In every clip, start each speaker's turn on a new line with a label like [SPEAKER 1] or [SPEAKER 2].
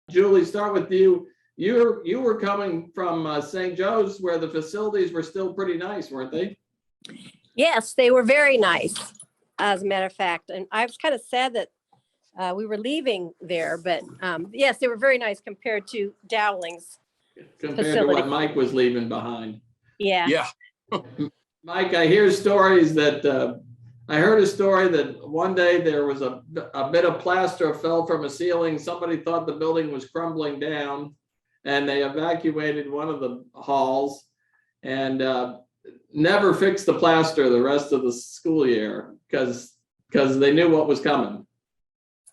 [SPEAKER 1] Julie, start with you. You were coming from St. Joe's, where the facilities were still pretty nice, weren't they?
[SPEAKER 2] Yes, they were very nice, as a matter of fact. And I was kind of sad that we were leaving there, but yes, they were very nice compared to Dowling's
[SPEAKER 1] Compared
[SPEAKER 2] facility.
[SPEAKER 1] to what Mike was leaving behind.
[SPEAKER 2] Yeah.
[SPEAKER 3] Yeah.
[SPEAKER 1] Mike, I hear stories that I heard a story that one day there was a bit of plaster fell from a ceiling. Somebody thought the building was crumbling down, and they evacuated one of the halls and never fixed the plaster the rest of the school year because they knew what was coming.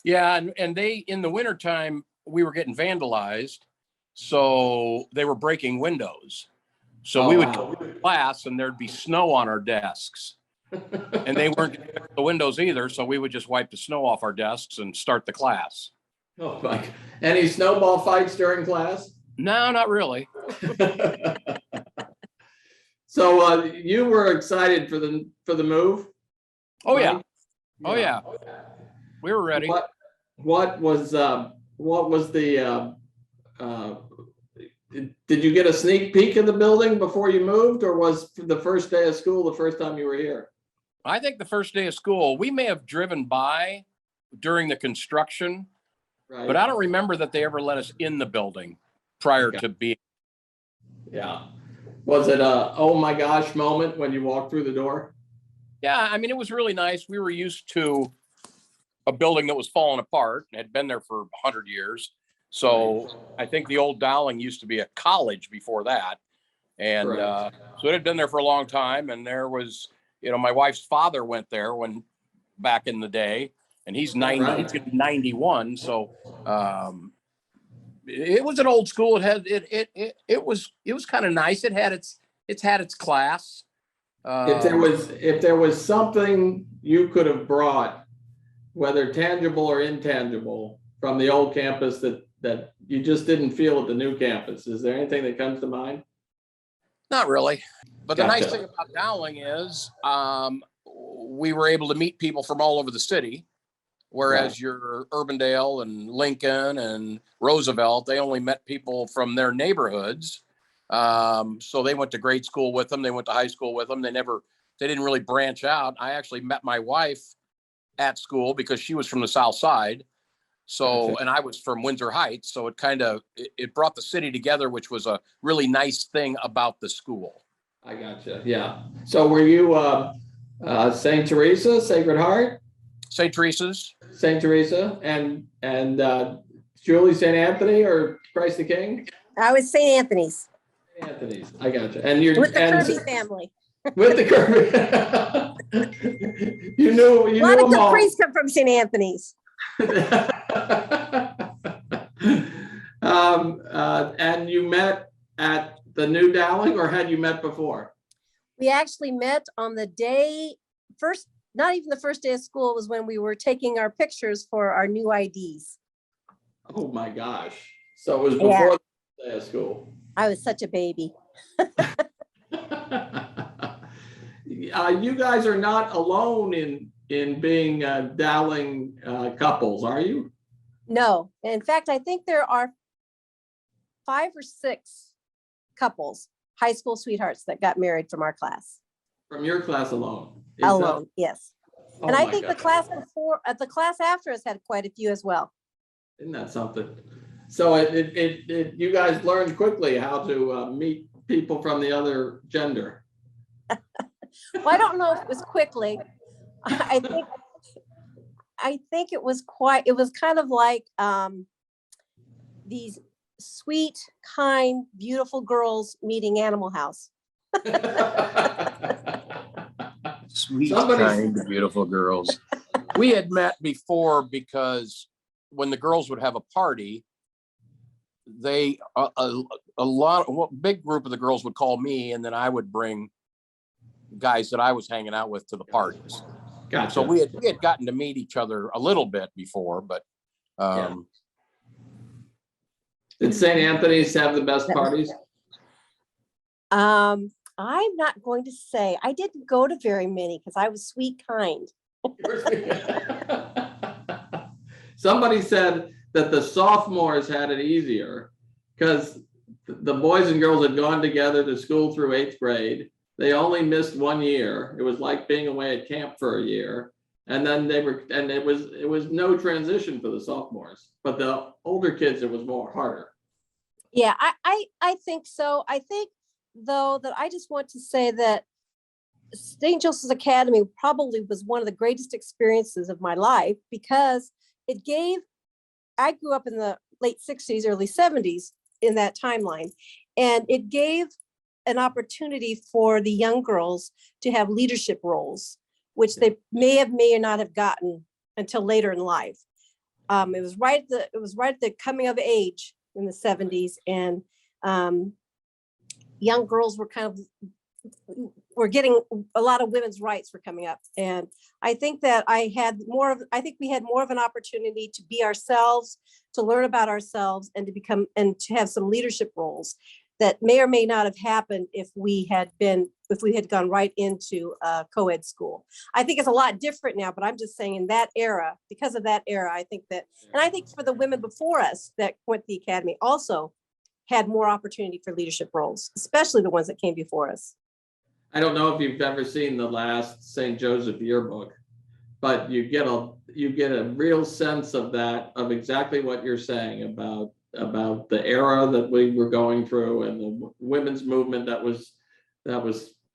[SPEAKER 3] Yeah, and they, in the wintertime, we were getting vandalized, so they were breaking windows. So we would go to class and there'd be snow on our desks. And they weren't going to fix the windows either, so we would just wipe the snow off our desks and start the class.
[SPEAKER 1] Oh, Mike. Any snowball fights during class?
[SPEAKER 3] No, not really.
[SPEAKER 1] So you were excited for the move?
[SPEAKER 3] Oh,
[SPEAKER 1] Mike?
[SPEAKER 3] yeah. Oh, yeah. We were ready.
[SPEAKER 1] What was the did you get a sneak peek of the building before you moved, or was the first day of school the first time you were here?
[SPEAKER 3] I think the first day of school, we may have driven by during the construction,
[SPEAKER 1] Right.
[SPEAKER 3] but I don't remember that they ever let us in the building prior to being.
[SPEAKER 1] Yeah. Was it a oh my gosh moment when you walked through the door?
[SPEAKER 3] Yeah, I mean, it was really nice. We were used to a building that was falling apart and had been there for 100 years. So I think the old Dowling used to be a college before that. And so it had been there for a long time. And there was, my wife's father went there back in the day, and he's 90, he's gonna be 91. So it was an old school. It was kind of nice. It had its class.
[SPEAKER 1] If there was something you could have brought, whether tangible or intangible, from the old campus that you just didn't feel at the new campus, is there anything that comes to mind?
[SPEAKER 3] Not really. But the
[SPEAKER 1] Gotcha.
[SPEAKER 3] nice thing about Dowling is we were able to meet people from all over the city, whereas your Urbandale and Lincoln and Roosevelt, they only met people from their neighborhoods. So they went to grade school with them. They went to high school with them. They didn't really branch out. I actually met my wife at school because she was from the South Side. So, and I was from Windsor Heights. So it brought the city together, which was a really nice thing about the school.
[SPEAKER 1] I gotcha. Yeah. So were you St. Teresa, Sacred Heart?
[SPEAKER 3] St. Teresa's.
[SPEAKER 1] St. Teresa and Julie, St. Anthony, or Christ the King?
[SPEAKER 2] I was St. Anthony's.
[SPEAKER 1] St. Anthony's. I gotcha. And you're
[SPEAKER 2] with the Kirby family.
[SPEAKER 1] With the Kirby. you knew
[SPEAKER 2] a lot of the priests come from St. Anthony's.
[SPEAKER 1] And you met at the new Dowling, or had you met before?
[SPEAKER 2] We actually met on the day first, not even the first day of school, was when we were taking our pictures for our new IDs.
[SPEAKER 1] Oh my gosh. So it was before the day of school.
[SPEAKER 2] I was such a baby.
[SPEAKER 1] You guys are not alone in being Dowling couples, are you?
[SPEAKER 2] No. In fact, I think there are 5 or 6 couples, high school sweethearts, that got married from our class.
[SPEAKER 1] From your class alone?
[SPEAKER 2] Alone, yes.
[SPEAKER 1] Oh,
[SPEAKER 2] and I think the class after us had quite a few as well.
[SPEAKER 1] Isn't that something? So you guys learned quickly how to meet people from the other gender.
[SPEAKER 2] Well, I don't know if it was quickly. I think it was kind of like these sweet, kind, beautiful girls meeting Animal House.
[SPEAKER 3] Sweet, kind, beautiful girls. We had met before because when the girls would have a party, big group of the girls would call me, and then I would bring guys that I was hanging out with to the parties.
[SPEAKER 1] Gotcha.
[SPEAKER 3] So we had gotten to meet each other a little bit before, but
[SPEAKER 1] Did St. Anthony's have the best parties?
[SPEAKER 2] I'm not going to say. I didn't go to very many because I was sweet, kind.
[SPEAKER 1] Somebody said that the sophomores had it easier because the boys and girls had gone together to school through 8th grade. They only missed 1 year. It was like being away at camp for a year. And then it was no transition for the sophomores, but the older kids, it was more harder.
[SPEAKER 2] Yeah, I think so. I think though that I just want to say that St. Joseph's Academy probably was one of the greatest experiences of my life because I grew up in the late 60s, early 70s in that timeline. And it gave an opportunity for the young girls to have leadership roles, which they may or not have gotten until later in life. It was right at the coming of age in the 70s, and young girls were getting a lot of women's rights were coming up. And I think that I think we had more of an opportunity to be ourselves, to learn about ourselves, and to have some leadership roles that may or may not have happened if we had gone right into a co-ed school. I think it's a lot different now, but I'm just saying in that era, because of that era, I think that, and I think for the women before us that went to the academy also had more opportunity for leadership roles, especially the ones that came before us.
[SPEAKER 1] I don't know if you've ever seen the last St. Joseph yearbook, but you get a real sense of exactly what you're saying about the era that we were going through and the women's movement that was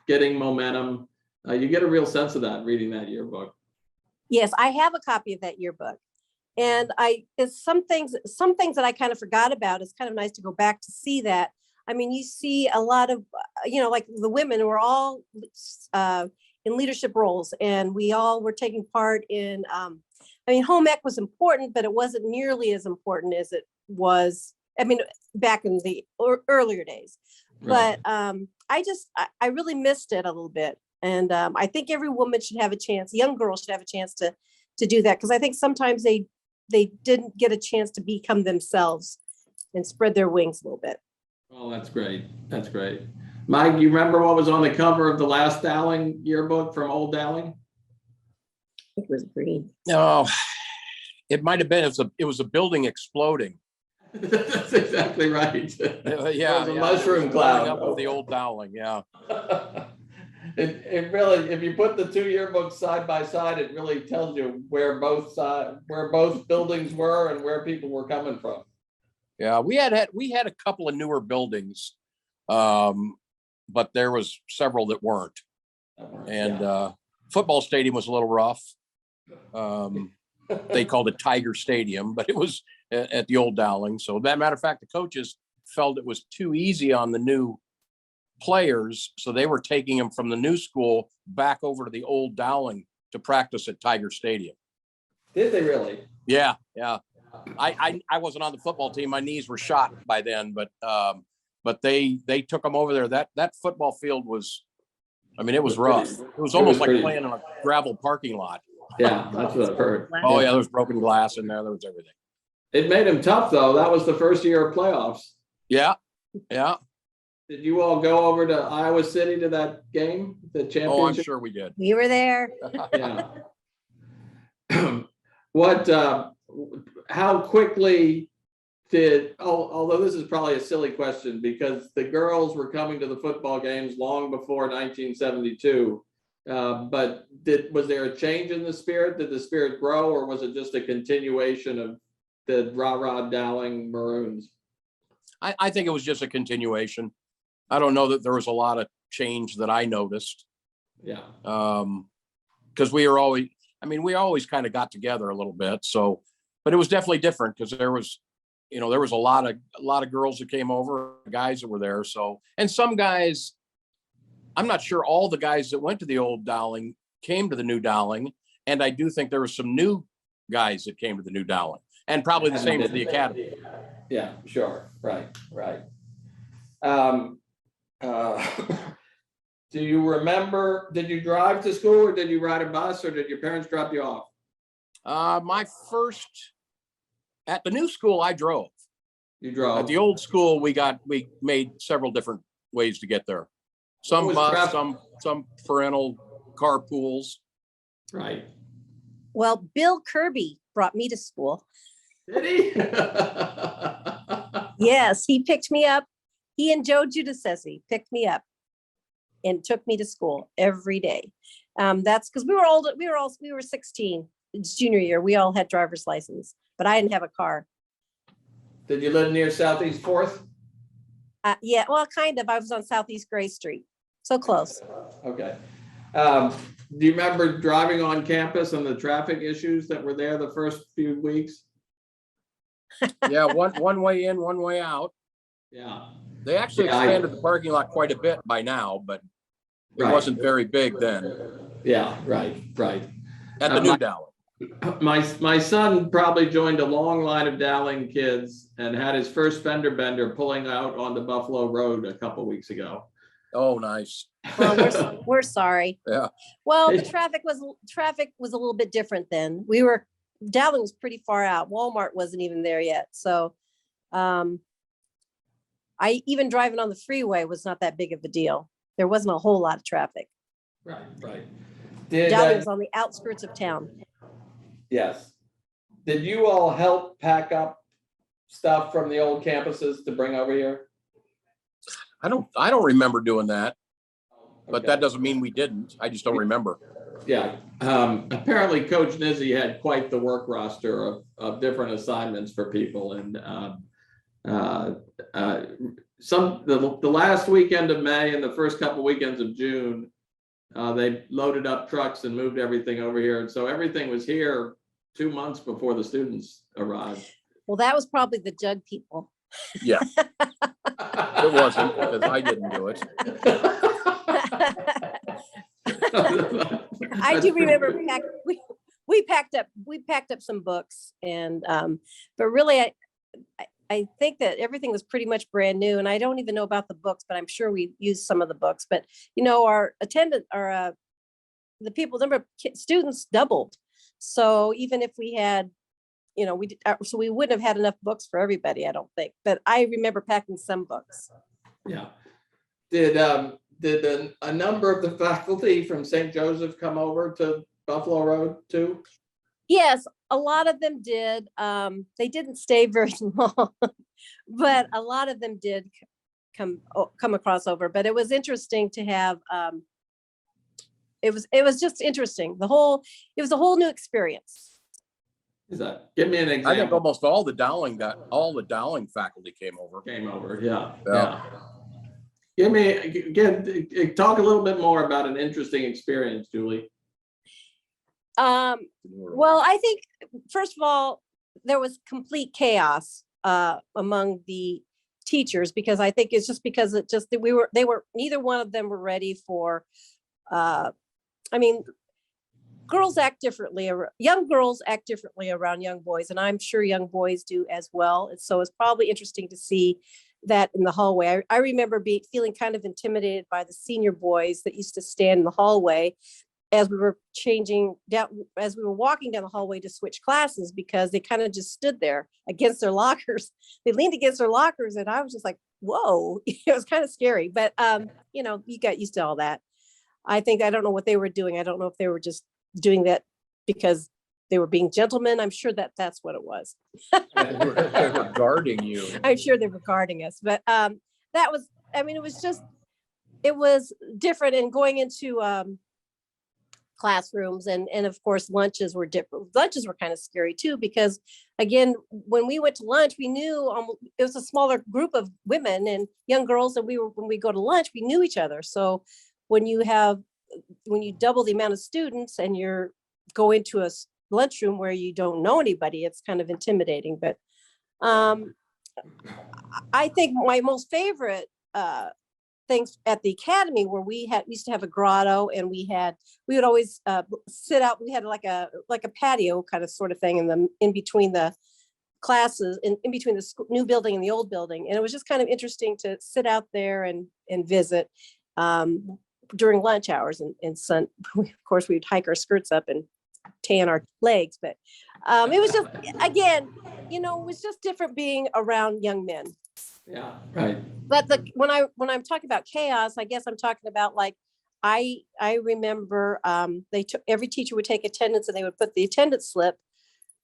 [SPEAKER 1] getting momentum. You get a real sense of that reading that yearbook.
[SPEAKER 2] Yes, I have a copy of that yearbook. And it's some things that I kind of forgot about. It's kind of nice to go back to see that. I mean, you see a lot of, like the women were all in leadership roles, and we all were taking part in, home ec was important, but it wasn't nearly as important as it was, back in the earlier days. Right. But I really missed it a little bit. And I think every woman should have a chance, young girls should have a chance to do that. Because I think sometimes they didn't get a chance to become themselves and spread their wings a little bit.
[SPEAKER 1] Oh, that's great. That's great. Mike, you remember what was on the cover of the last Dowling yearbook from old Dowling?
[SPEAKER 2] I think it was green.
[SPEAKER 3] No, it might have been. It was a building exploding.
[SPEAKER 1] That's exactly right.
[SPEAKER 3] Yeah,
[SPEAKER 1] it was a mushroom cloud
[SPEAKER 3] up of the old Dowling. Yeah.
[SPEAKER 1] It really, if you put the two yearbooks side by side, it really tells you where both buildings were and where people were coming from.
[SPEAKER 3] Yeah, we had a couple of newer buildings, but there was several that weren't. And football stadium was a little rough. They called it Tiger Stadium, but it was at the old Dowling. So, as a matter of fact, the coaches felt it was too easy on the new players, so they were taking them from the new school back over to the old Dowling to practice at Tiger Stadium.
[SPEAKER 1] Did they really?
[SPEAKER 3] Yeah. I wasn't on the football team. My knees were shot by then, but they took them over there. That football field was, it was rough. It was almost like playing in a gravel parking lot.
[SPEAKER 1] Yeah, that's what I've heard.
[SPEAKER 3] Oh yeah, there was broken glass in there. There was everything.
[SPEAKER 1] It made him tough though. That was the first year of playoffs.
[SPEAKER 3] Yeah.
[SPEAKER 1] Did you all go over to Iowa City to that game, the championship?
[SPEAKER 3] Oh, I'm sure we did.
[SPEAKER 2] We were there.
[SPEAKER 1] Yeah. How quickly although this is probably a silly question because the girls were coming to the football games long before 1972, but was there a change in the spirit? Did the spirit grow, or was it just a continuation of the rah-rah Dowling Maroons?
[SPEAKER 3] I think it was just a continuation. I don't know that there was a lot of change that I noticed. Yeah. Because we always kind of got together a little bit. So, but it was definitely different because there was a lot of girls that came over, guys that were there. So, and some guys, I'm not sure all the guys that went to the old Dowling came to the new Dowling. And I do think there were some new guys that came to the new Dowling, and probably the same for the academy.
[SPEAKER 1] Yeah, sure. Right. Do you remember, did you drive to school or did you ride a bus or did your parents drop you off?
[SPEAKER 3] At the new school, I drove.
[SPEAKER 1] You drove?
[SPEAKER 3] At the old school, we made several different ways to get there. Some bus, some parental carpools.
[SPEAKER 1] Right.
[SPEAKER 2] Well, Bill Kirby brought me to school.
[SPEAKER 1] Did he?
[SPEAKER 2] Yes, he picked me up. He and Joe Giudice picked me up and took me to school every day. That's because we were old. We were 16. It's junior year. We all had driver's license, but I didn't have a car.
[SPEAKER 1] Did you live near Southeast Fourth?
[SPEAKER 2] Yeah, well, kind of. I was on Southeast Gray Street, so close.
[SPEAKER 1] Okay. Do you remember driving on campus and the traffic issues that were there the first few weeks?
[SPEAKER 3] Yeah, one way in, one way out.
[SPEAKER 1] Yeah.
[SPEAKER 3] They actually
[SPEAKER 1] Yeah,
[SPEAKER 3] expanded the parking lot quite a bit by now, but it
[SPEAKER 1] Right.
[SPEAKER 3] wasn't very big then
[SPEAKER 1] Yeah, right.
[SPEAKER 3] at the new Dowling.
[SPEAKER 1] My son probably joined a long line of Dowling kids and had his first fender bender pulling out onto Buffalo Road a couple weeks ago.
[SPEAKER 3] Oh, nice.
[SPEAKER 2] Well, we're sorry.
[SPEAKER 3] Yeah.
[SPEAKER 2] Well, the traffic was a little bit different then. Dowling was pretty far out. Walmart wasn't even there yet. So I even driving on the freeway was not that big of a deal. There wasn't a whole lot of traffic.
[SPEAKER 1] Right.
[SPEAKER 2] Dowling was on the outskirts of town.
[SPEAKER 1] Yes. Did you all help pack up stuff from the old campuses to bring over here?
[SPEAKER 3] I don't remember doing that, but
[SPEAKER 1] Okay.
[SPEAKER 3] that doesn't mean we didn't. I just don't remember.
[SPEAKER 1] Yeah. Apparently Coach Nizzi had quite the work roster of different assignments for people. And the last weekend of May and the first couple weekends of June, they loaded up trucks and moved everything over here. And so everything was here 2 months before the students arrived.
[SPEAKER 2] Well, that was probably the Judd people.
[SPEAKER 3] Yeah, it wasn't because I didn't do it.
[SPEAKER 2] I do remember we packed up some books and but really I think that everything was pretty much brand new, and I don't even know about the books, but I'm sure we used some of the books. But our the number of students doubled. So even if we had, so we wouldn't have had enough books for everybody, I don't think. But I remember packing some books.
[SPEAKER 1] Yeah. Did a number of the faculty from St. Joseph come over to Buffalo Road too?
[SPEAKER 2] Yes, a lot of them did. They didn't stay very long, but a lot of them did come across over. But it was interesting to have. It was just interesting. It was a whole new experience.
[SPEAKER 1] Give me an example.
[SPEAKER 3] I think almost all the Dowling faculty came over.
[SPEAKER 1] Yeah. Talk a little bit more about an interesting experience, Julie.
[SPEAKER 2] Well, I think first of all, there was complete chaos among the teachers, because I think it's just because neither one of them were ready for. Girls act differently. Young girls act differently around young boys, and I'm sure young boys do as well. And so it's probably interesting to see that in the hallway. I remember feeling kind of intimidated by the senior boys that used to stand in the hallway as we were walking down the hallway to switch classes, because they kind of just stood there against their lockers. They leaned against their lockers, and I was just like, whoa, it was kind of scary. But you got used to all that. I don't know what they were doing. I don't know if they were just doing that because they were being gentlemen. I'm sure that's what it was.
[SPEAKER 3] They were guarding you.
[SPEAKER 2] I'm sure they were guarding us, but it was different. And going into classrooms and of course lunches were different. Lunches were kind of scary too, because again, when we went to lunch, we knew it was a smaller group of women and young girls, and when we go to lunch, we knew each other. So when you double the amount of students and you're going to a lunchroom where you don't know anybody, it's kind of intimidating. But I think my most favorite things at the academy where we used to have a grotto, and we would always sit out. We had like a patio kind of sort of thing in between the classes, in between the new building and the old building. And it was just kind of interesting to sit out there and visit during lunch hours and sun. Of course, we'd hike our skirts up and tan our legs, but it was just, again, it was just different being around young men.
[SPEAKER 1] Yeah, right.
[SPEAKER 2] But when I'm talking about chaos, I guess I'm talking about, like, I remember every teacher would take attendance, and they would put the attendance slip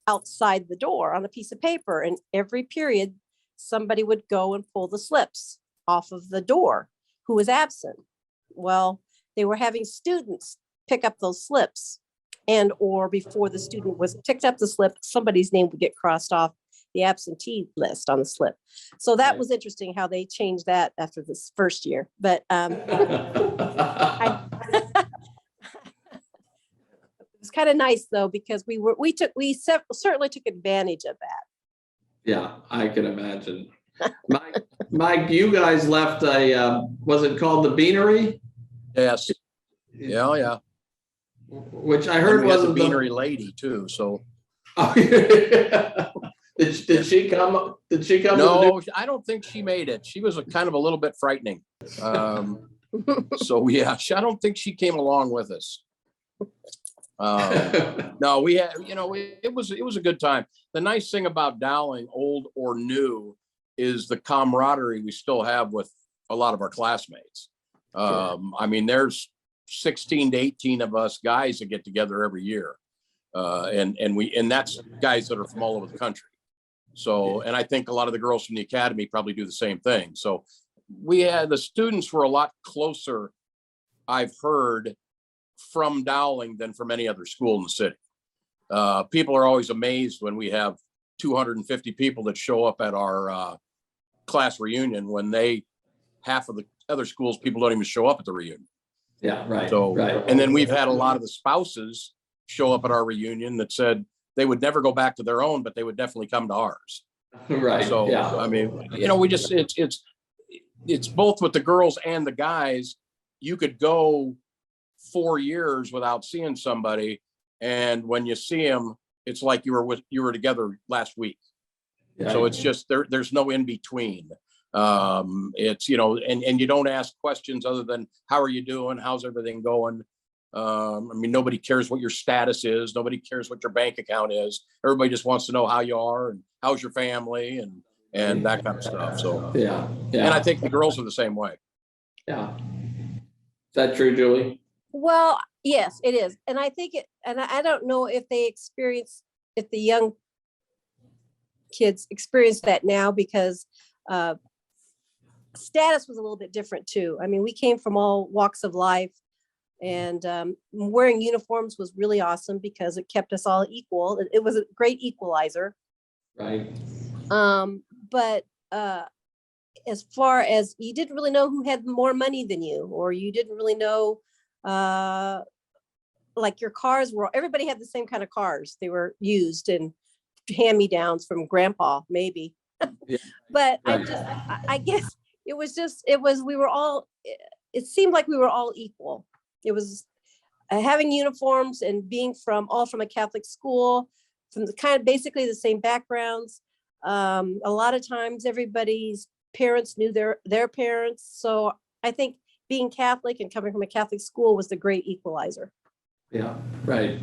[SPEAKER 2] outside the door on a piece of paper, and every period somebody would go and pull the slips off of the door who was absent. Well, they were having students pick up those slips, and or before the student was picked up the slip, somebody's name would get crossed off the absentee list on the slip. So that
[SPEAKER 1] Right.
[SPEAKER 2] was interesting how they changed that after this first year. But it was kind of nice though, because certainly took advantage of that.
[SPEAKER 1] Yeah, I can imagine. Mike, you guys left was it called the Beanery?
[SPEAKER 3] Yes. Yeah.
[SPEAKER 1] Which I
[SPEAKER 3] And
[SPEAKER 1] heard
[SPEAKER 3] we had the
[SPEAKER 1] wasn't
[SPEAKER 3] Beanery lady too, so.
[SPEAKER 1] Oh, yeah. Did she come? Did she come?
[SPEAKER 3] No, I don't think she made it. She was kind of a little bit frightening. So yeah, I don't think she came along with us. No, we had, it was a good time. The nice thing about Dowling, old or new, is the camaraderie we still have with a lot of our classmates. I mean, there's 16 to 18 of us guys that get together every year. And that's guys that are from all over the country. So, and I think a lot of the girls from the academy probably do the same thing. So the students were a lot closer, I've heard, from Dowling than from any other school in the city. People are always amazed when we have 250 people that show up at our class reunion, when half of the other schools, people don't even show up at the reunion.
[SPEAKER 1] Yeah, right.
[SPEAKER 3] So,
[SPEAKER 1] right.
[SPEAKER 3] And then we've had a lot of the spouses show up at our reunion that said they would never go back to their own, but they would definitely come to ours.
[SPEAKER 1] Right.
[SPEAKER 3] So,
[SPEAKER 1] yeah.
[SPEAKER 3] I mean, we just, it's both with the girls and the guys. You could go 4 years without seeing somebody, and when you see them, it's like you were together last week.
[SPEAKER 1] Yeah.
[SPEAKER 3] So it's just there's no in between. It's and you don't ask questions other than how are you doing, how's everything going. I mean, nobody cares what your status is, nobody cares what your bank account is. Everybody just wants to know how you are and how's your family and that kind of stuff. So
[SPEAKER 1] yeah.
[SPEAKER 3] And I think the girls are the same way.
[SPEAKER 1] Yeah. Is that true, Julie?
[SPEAKER 2] Well, yes, it is. And I think and I don't know if if the young kids experience that now, because status was a little bit different too. I mean, we came from all walks of life, and wearing uniforms was really awesome because it kept us all equal. It was a great equalizer.
[SPEAKER 1] Right.
[SPEAKER 2] But as far as, you didn't really know who had more money than you, or you didn't really know, like your cars everybody had the same kind of cars. They were used and hand-me-downs from grandpa, maybe.
[SPEAKER 1] Yeah.
[SPEAKER 2] But
[SPEAKER 1] Right.
[SPEAKER 2] I guess it seemed like we were all equal. It was having uniforms and being all from a Catholic school, from the kind of basically the same backgrounds. A lot of times everybody's parents knew their parents. So I think being Catholic and coming from a Catholic school was the great equalizer.
[SPEAKER 1] Yeah, right.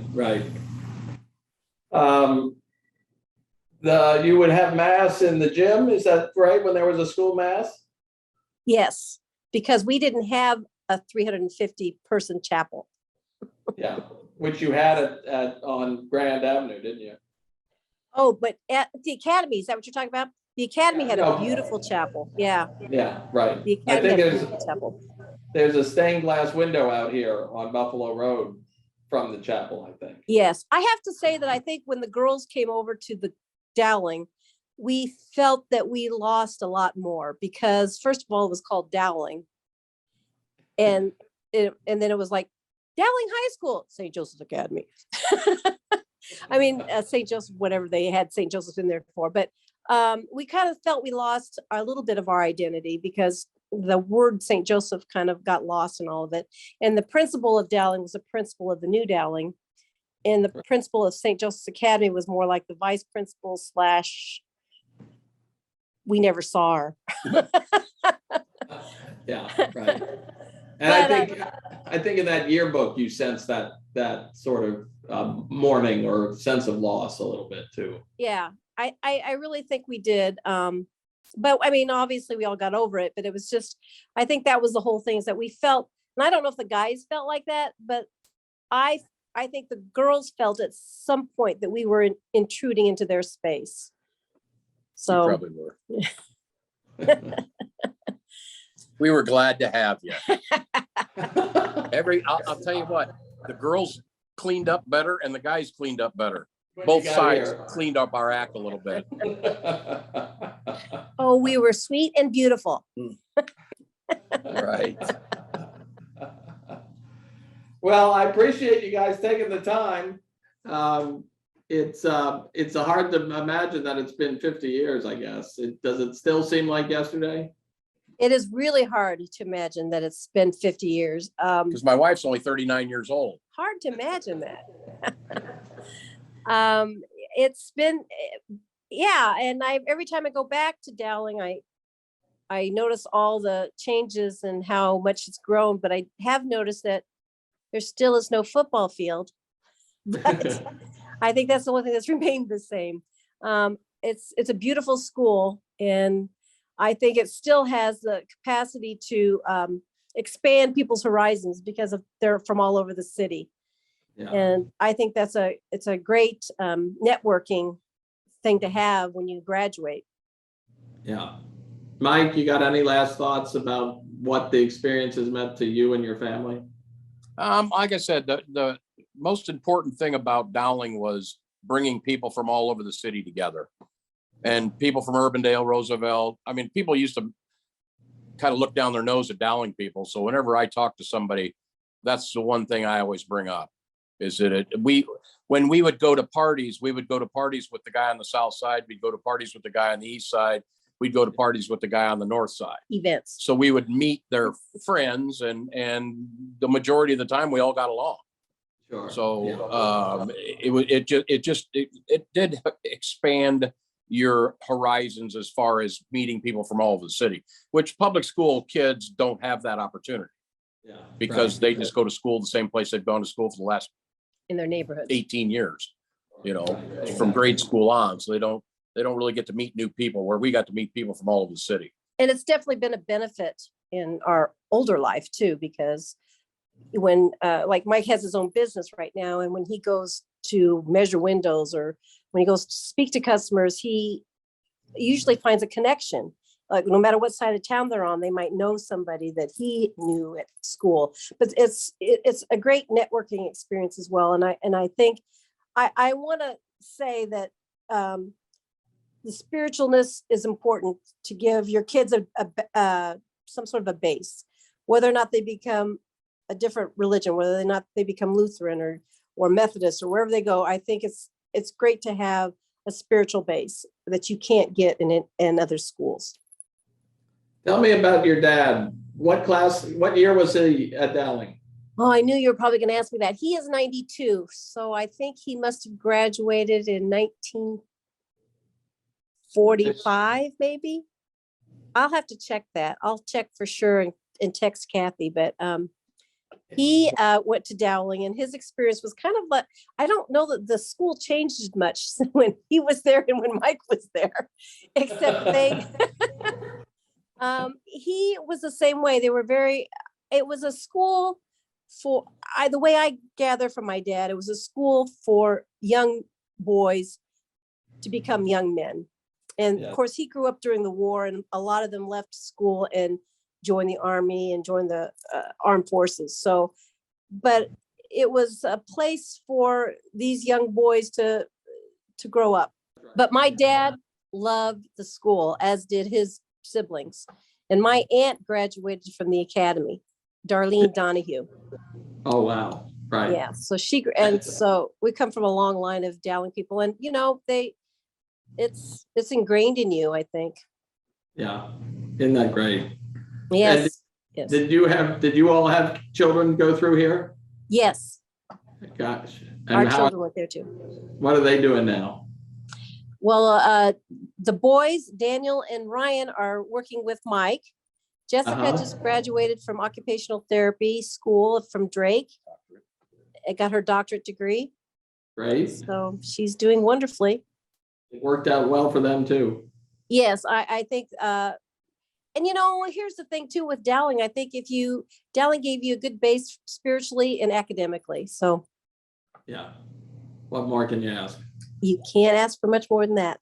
[SPEAKER 1] You would have mass in the gym, is that right, when there was a school mass?
[SPEAKER 2] Yes, because we didn't have a 350 person chapel.
[SPEAKER 1] Yeah, which you had on Grand Avenue, didn't you?
[SPEAKER 2] Oh, but at the academy, is that what you're talking about? The academy had a beautiful chapel. Yeah.
[SPEAKER 1] Yeah, right.
[SPEAKER 2] The
[SPEAKER 1] I
[SPEAKER 2] academy
[SPEAKER 1] think
[SPEAKER 2] had a beautiful chapel.
[SPEAKER 1] there's a stained glass window out here on Buffalo Road from the chapel, I think.
[SPEAKER 2] Yes, I have to say that I think when the girls came over to the Dowling, we felt that we lost a lot more, because first of all, it was called Dowling. And then it was like Dowling High School, St. Joseph's Academy. I mean, St. Joseph, whatever they had St. Joseph in there for, but we kind of felt we lost a little bit of our identity, because the word St. Joseph kind of got lost in all of it. And the principal of Dowling was the principal of the new Dowling. And the principal of St. Joseph's Academy was more like the vice principal / we never saw her.
[SPEAKER 1] Yeah, right. And I think in that yearbook, you sense that sort of mourning or sense of loss a little bit too.
[SPEAKER 2] Yeah, I really think we did. But I mean, obviously we all got over it, but it was just, I think that was the whole thing, is that we felt, and I don't know if the guys felt like that, but I I think the girls felt at some point that we were intruding into their space.
[SPEAKER 3] You
[SPEAKER 2] So
[SPEAKER 3] probably were. We were glad to have you. I'll tell you what, the girls cleaned up better and the guys cleaned up better. Both sides cleaned up our act a little bit.
[SPEAKER 2] oh, we were sweet and beautiful.
[SPEAKER 3] Right.
[SPEAKER 1] Well, I appreciate you guys taking the time. It's hard to imagine that it's been 50 years, I guess. Does it still seem like yesterday?
[SPEAKER 2] It is really hard to imagine that it's been 50 years.
[SPEAKER 3] Because my wife's only 39 years old.
[SPEAKER 2] Hard to imagine that. It's been, yeah. And every time I go back to Dowling, I notice all the changes and how much it's grown, but I have noticed that there still is no football field. But I think that's the one thing that's remained the same. It's a beautiful school, and I think it still has the capacity to expand people's horizons because they're from all over the city.
[SPEAKER 1] Yeah.
[SPEAKER 2] And I think it's a great networking thing to have when you graduate.
[SPEAKER 1] Yeah. Mike, you got any last thoughts about what the experience has meant to you and your family?
[SPEAKER 3] Like I said, the most important thing about Dowling was bringing people from all over the city together, and people from Urbandale, Roosevelt. I mean, people used to kind of look down their nose at Dowling people. So whenever I talk to somebody, that's the one thing I always bring up is that when we would go to parties, we would go to parties with the guy on the south side. We'd go to parties with the guy on the east side. We'd go to parties with the guy on the north side.
[SPEAKER 2] Events.
[SPEAKER 3] So we would meet their friends, and the majority of the time we all got along.
[SPEAKER 1] Sure.
[SPEAKER 3] So it did expand your horizons as far as meeting people from all over the city, which public school kids don't have that opportunity.
[SPEAKER 1] Yeah,
[SPEAKER 3] because they just go to school the same place they've gone to school for the last
[SPEAKER 2] In their neighborhoods.
[SPEAKER 3] 18 years, from grade school on. So they don't really get to meet new people, where we got to meet people from all over the city.
[SPEAKER 2] And it's definitely been a benefit in our older life too, because when like Mike has his own business right now, and when he goes to measure windows or when he goes to speak to customers, he usually finds a connection. Like no matter what side of town they're on, they might know somebody that he knew at school. But it's a great networking experience as well. And I think I want to say that the spiritualness is important to give your kids some sort of a base, whether or not they become a different religion, whether or not they become Lutheran or Methodist or wherever they go. I think it's great to have a spiritual base that you can't get in other schools.
[SPEAKER 1] Tell me about your dad. What year was he at Dowling?
[SPEAKER 2] Oh, I knew you were probably going to ask me that. He is 92. So I think he must have graduated in 1945, maybe. I'll have to check that. I'll check for sure and text Kathy, but he went to Dowling, and his experience was kind of like, I don't know that the school changed much when he was there and when Mike was there, except he was the same way. It was a school for, the way I gather from my dad, it was a school for young boys to become young men. And of course, he grew up during the war, and a lot of them left school and joined the army and joined the armed forces. So, but it was a place for these young boys to grow up. But my dad loved the school, as did his siblings. And my aunt graduated from the academy, Darlene Donahue.
[SPEAKER 1] Oh, wow. Right.
[SPEAKER 2] Yeah. So so we come from a long line of Dowling people, and it's ingrained in you, I think.
[SPEAKER 1] Yeah. Isn't that great?
[SPEAKER 2] Yes. Yes.
[SPEAKER 1] Did you all have children go through here?
[SPEAKER 2] Yes.
[SPEAKER 1] Gosh.
[SPEAKER 2] Our
[SPEAKER 1] And
[SPEAKER 2] children went there too.
[SPEAKER 1] what are they doing now?
[SPEAKER 2] Well, the boys, Daniel and Ryan, are working with Mike. Jessica just graduated from occupational therapy school from Drake. And got her doctorate degree.
[SPEAKER 1] Great.
[SPEAKER 2] So she's doing wonderfully.
[SPEAKER 1] It worked out well for them too.
[SPEAKER 2] Yes, I think, and here's the thing too with Dowling. I think Dowling gave you a good base spiritually and academically. So
[SPEAKER 1] Yeah. What more can you ask?
[SPEAKER 2] You can't ask for much more than that.